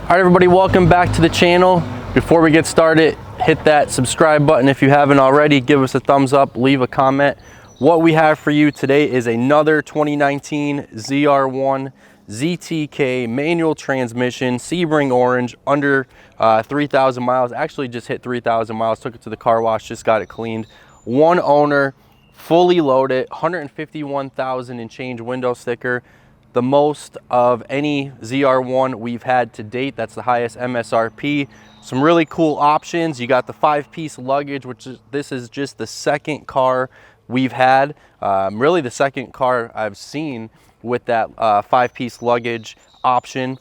All right, everybody, welcome back to the channel. Before we get started, hit that subscribe button if you haven't already. Give us a thumbs up, leave a comment. What we have for you today is another 2019 ZR1 ZTK manual transmission, Sebring orange, under 3,000 miles. Actually just hit 3,000 miles, took it to the car wash, just got it cleaned. One owner, fully loaded, 151,000 and change window sticker. The most of any ZR1 we've had to date. That's the highest MSRP. Some really cool options. You got the 5-piece luggage, this is just the second car we've had. Really the second car I've seen with that 5-piece luggage option.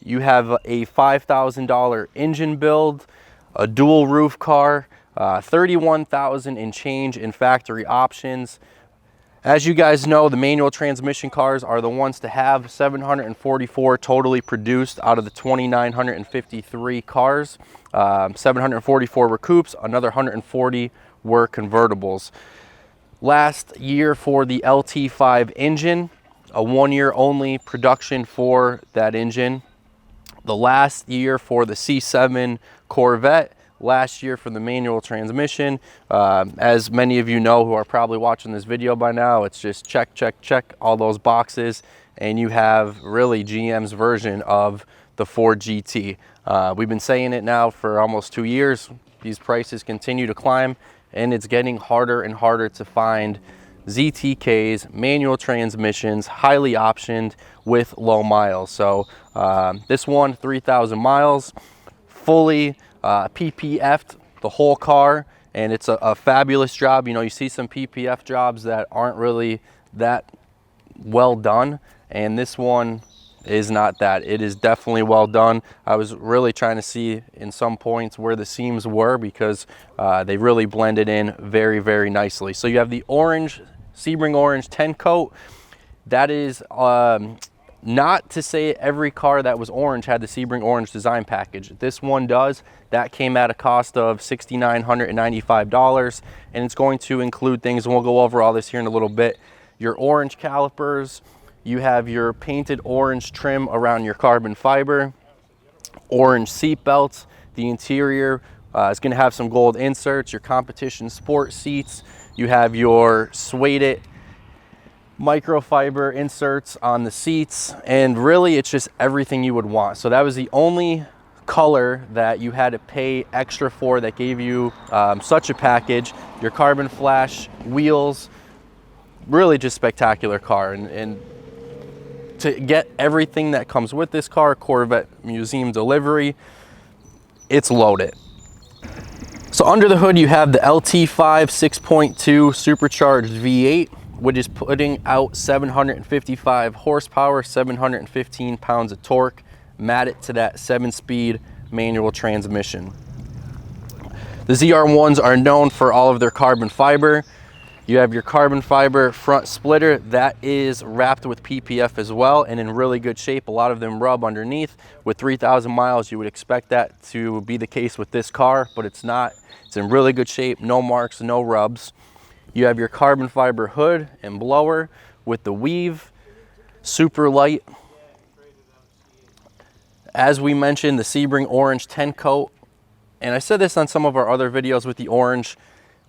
You have a $5,000 engine build, a dual roof car, 31,000 and change in factory options. As you guys know, the manual transmission cars are the ones to have. 744 totally produced out of the 2,953 cars. 744 were coupes, another 140 were convertibles. Last year for the LT5 engine, a 1-year only production for that engine. The last year for the C7 Corvette. Last year for the manual transmission. As many of you know who are probably watching this video by now, it's just check, check, check all those boxes, and you have really GM's version of the Ford GT. We've been saying it now for almost 2 years. These prices continue to climb, and it's getting harder and harder to find ZTKs, manual transmissions, highly optioned with low miles. So this one, 3,000 miles, fully PPF'd the whole car, and it's a fabulous job. You know, you see some PPF jobs that aren't really that well done, and this one is not that. It is definitely well done. I was really trying to see in some points where the seams were, because they really blended in very, very nicely. So you have the orange, Sebring orange 10 coat. That is not to say every car that was orange had the Sebring orange design package. This one does. That came at a cost of $6,995, and it's going to include things, and we'll go over all this here in a little bit. Your orange calipers, you have your painted orange trim around your carbon fiber, orange seat belts. The interior is going to have some gold inserts, your competition sport seats. You have your suede microfiber inserts on the seats, and really it's just everything you would want. So that was the only color that you had to pay extra for that gave you such a package. Your carbon flash wheels, really just spectacular car, and to get everything that comes with this car, Corvette museum delivery, it's loaded. So under the hood you have the LT5 6.2 supercharged V8, which is putting out 755 horsepower, 715 pounds of torque, matted to that 7-speed manual transmission. The ZR1s are known for all of their carbon fiber. You have your carbon fiber front splitter that is wrapped with PPF as well, and in really good shape. A lot of them rub underneath. With 3,000 miles, you would expect that to be the case with this car, but it's not. It's in really good shape, no marks, no rubs. You have your carbon fiber hood and blower with the weave, super light. As we mentioned, the Sebring orange 10 coat, and I said this on some of our other videos with the orange,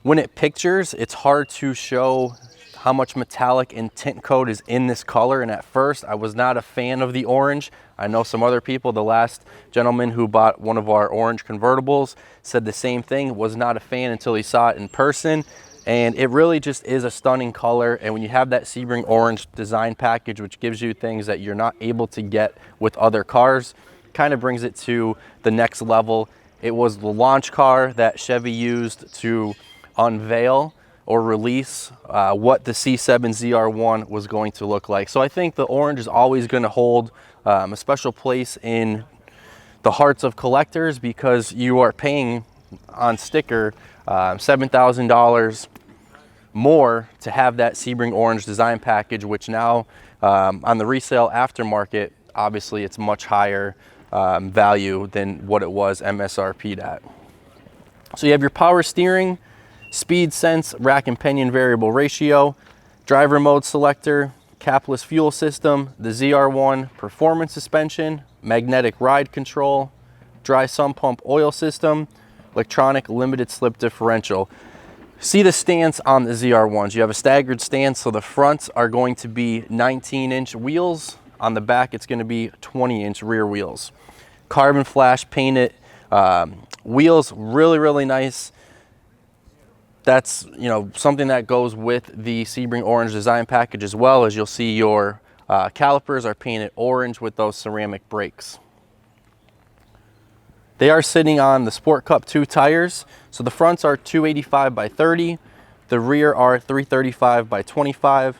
when it pictures, it's hard to show how much metallic and tint coat is in this color. And at first, I was not a fan of the orange. I know some other people, the last gentleman who bought one of our orange convertibles said the same thing, was not a fan until he saw it in person. And it really just is a stunning color. And when you have that Sebring orange design package, which gives you things that you're not able to get with other cars, kind of brings it to the next level. It was the launch car that Chevy used to unveil or release what the C7 ZR1 was going to look like. So I think the orange is always going to hold a special place in the hearts of collectors, because you are paying on sticker $7,000 more to have that Sebring orange design package, which now on the resale aftermarket, obviously it's much higher value than what it was MSRP'd at. So you have your power steering, speed sense, rack and pinion variable ratio, driver mode selector, capless fuel system, the ZR1 performance suspension, magnetic ride control, dry sump pump oil system, electronic limited slip differential. See the stance on the ZR1s. You have a staggered stance, so the fronts are going to be 19-inch wheels. On the back, it's going to be 20-inch rear wheels. Carbon flash painted wheels, really nice. That's, you know, something that goes with the Sebring orange design package, as well as you'll see your calipers are painted orange with those ceramic brakes. They are sitting on the Sport Cup 2 tires. So the fronts are 285 by 30. The rear are 335 by 25.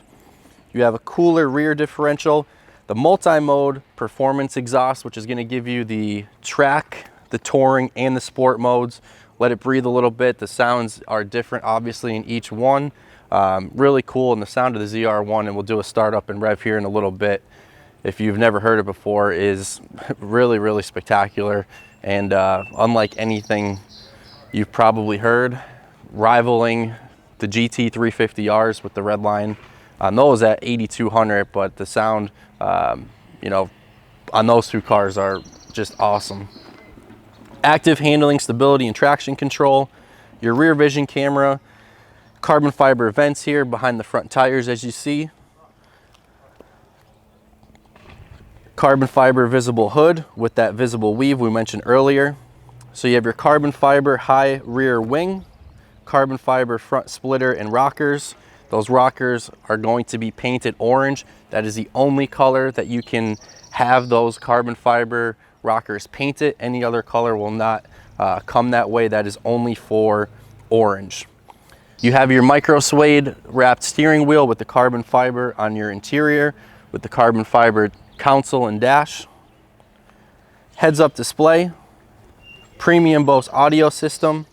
You have a cooler rear differential. The multi-mode performance exhaust, which is going to give you the track, the touring, and the sport modes. Let it breathe a little bit. The sounds are different, obviously, in each one. Really cool, and the sound of the ZR1, and we'll do a startup and rev here in a little bit, if you've never heard it before, is really spectacular. And unlike anything you've probably heard, rivaling the GT350Rs with the red line on those at 8,200, but the sound, you know, on those two cars are just awesome. Active handling, stability, and traction control, your rear vision camera, carbon fiber vents here behind the front tires, as you see. Carbon fiber visible hood with that visible weave we mentioned earlier. So you have your carbon fiber high rear wing, carbon fiber front splitter and rockers. Those rockers are going to be painted orange. That is the only color that you can have those carbon fiber rockers painted. Any other color will not come that way. That is only for orange. You have your micro suede wrapped steering wheel with the carbon fiber on your interior, with the carbon fiber console and dash. Heads-up display, premium Bose audio system.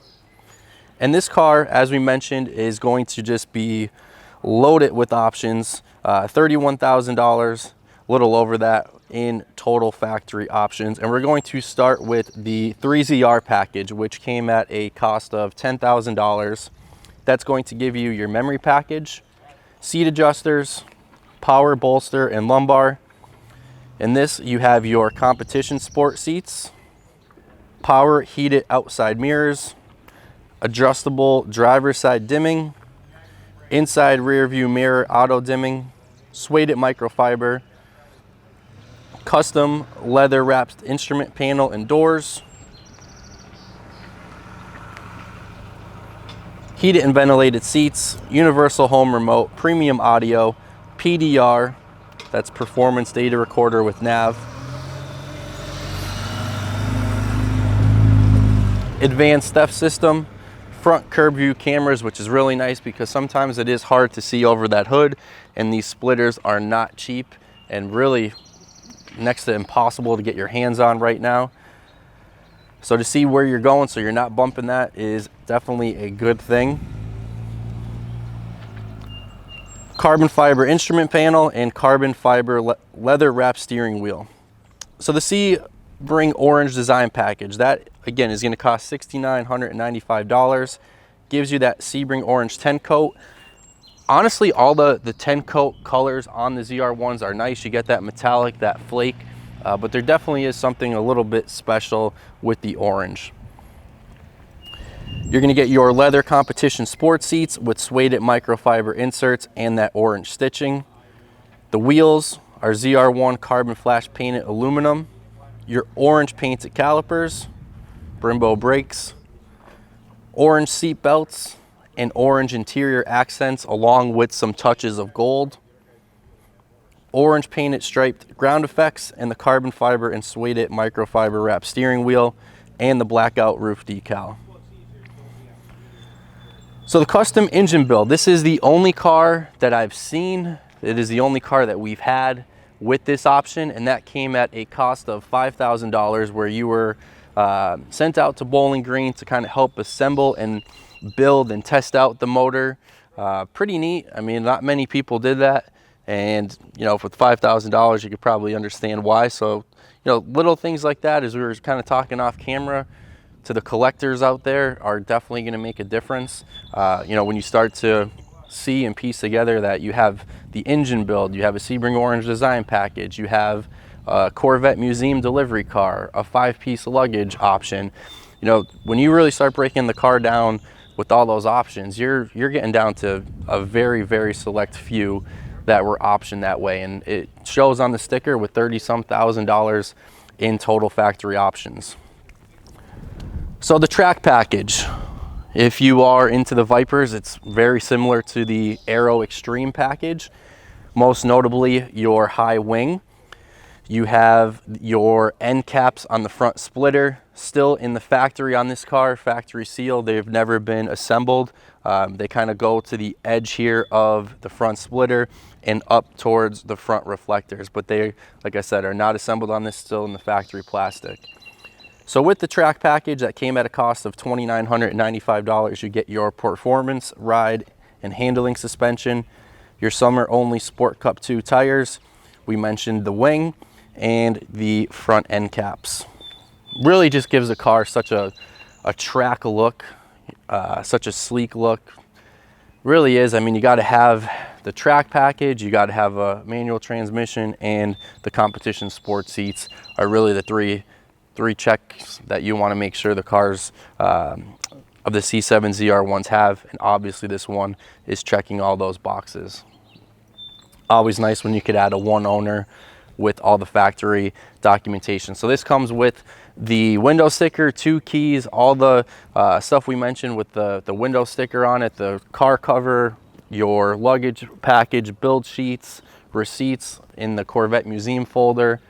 And this car, as we mentioned, is going to just be loaded with options. $31,000, a little over that in total factory options. And we're going to start with the 3ZR package, which came at a cost of $10,000. That's going to give you your memory package, seat adjusters, power bolster and lumbar. In this, you have your competition sport seats, power heated outside mirrors, adjustable driver's side dimming, inside rear view mirror auto dimming, suede microfiber, custom leather wrapped instrument panel and doors, heated and ventilated seats, universal home remote, premium audio, PDR, that's performance data recorder with nav, advanced theft system, front curb view cameras, which is really nice because sometimes it is hard to see over that hood, and these splitters are not cheap and really next to impossible to get your hands on right now. So to see where you're going so you're not bumping that is definitely a good thing. Carbon fiber instrument panel and carbon fiber leather wrapped steering wheel. So the Sebring orange design package, that again is going to cost $6,995. Gives you that Sebring orange 10 coat. Honestly, all the 10 coat colors on the ZR1s are nice. You get that metallic, that flake, but there definitely is something a little bit special with the orange. You're going to get your leather competition sport seats with suede microfiber inserts and that orange stitching. The wheels are ZR1 carbon flash painted aluminum. Your orange painted calipers, Brembo brakes, orange seat belts, and orange interior accents along with some touches of gold. Orange painted striped ground effects and the carbon fiber and suede microfiber wrapped steering wheel and the blackout roof decal. So the custom engine build, this is the only car that I've seen. It is the only car that we've had with this option, and that came at a cost of $5,000, where you were sent out to Bowling Green to kind of help assemble and build and test out the motor. Pretty neat. I mean, not many people did that, and you know, with $5,000 you could probably understand why. So you know, little things like that, as we were kind of talking off camera, to the collectors out there, are definitely going to make a difference. You know, when you start to see and piece together that you have the engine build, you have a Sebring Orange design package, you have a Corvette museum delivery car, a 5-piece luggage option. You know, when you really start breaking the car down with all those options, you're getting down to a very, very select few that were optioned that way, and it shows on the sticker with $30-some thousand in total factory options. So the track package, if you are into the Vipers, it's very similar to the Aero Extreme package. Most notably, your high wing. You have your end caps on the front splitter, still in the factory on this car, factory sealed. They've never been assembled. They kind of go to the edge here of the front splitter and up towards the front reflectors, but they, like I said, are not assembled on this, still in the factory plastic. So with the track package that came at a cost of $2,995, you get your performance, ride, and handling suspension, your summer only Sport Cup 2 tires. We mentioned the wing and the front end caps. Really just gives the car such a track look, such a sleek look. Really is. I mean, you got to have the track package, you got to have a manual transmission, and the competition sport seats are really the three checks that you want to make sure the cars of the C7 ZR1s have, and obviously this one is checking all those boxes. Always nice when you could add a one owner with all the factory documentation. So this comes with the window sticker, 2 keys, all the stuff we mentioned with the window sticker on it, the car cover, your luggage package, build sheets, receipts in the Corvette museum folder,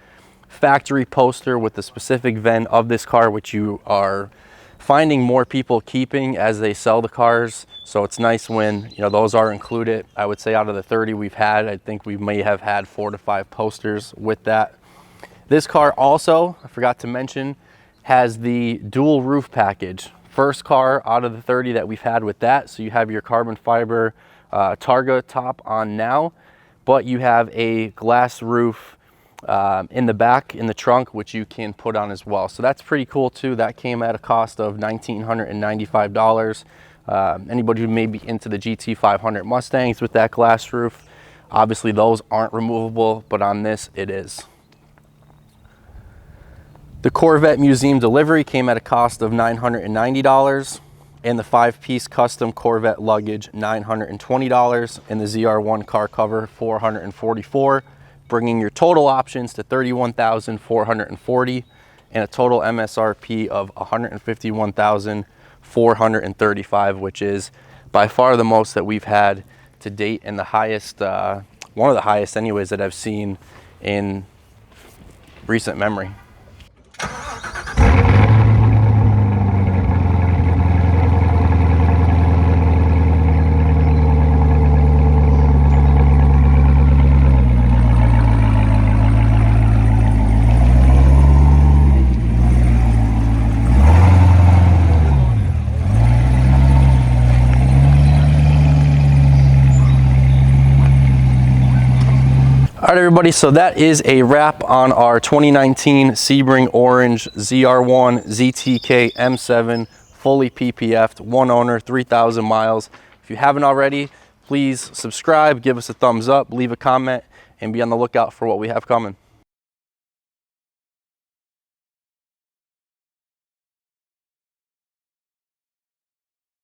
factory poster with the specific VIN of this car, which you are finding more people keeping as they sell the cars. So it's nice when, you know, those are included. I would say out of the 30 we've had, I think we may have had 4 to 5 posters with that. This car also, I forgot to mention, has the dual roof package. First car out of the 30 that we've had with that. So you have your carbon fiber Targa top on now, but you have a glass roof in the back, in the trunk, which you can put on as well. So that's pretty cool too. That came at a cost of $1,995. Anybody who may be into the GT500 Mustangs with that glass roof, obviously those aren't removable, but on this it is. The Corvette museum delivery came at a cost of $990, and the 5-piece custom Corvette luggage $920, and the ZR1 car cover $444, bringing your total options to $31,440 and a total MSRP of $151,435, which is by far the most that we've had to date, and the highest, one of the highest anyways that I've seen in recent memory. All right, everybody, so that is a wrap on our 2019 Sebring Orange ZR1 ZTK M7 fully PPF'd, one owner, 3,000 miles. If you haven't already, please subscribe, give us a thumbs up, leave a comment, and be on the lookout for what we have coming.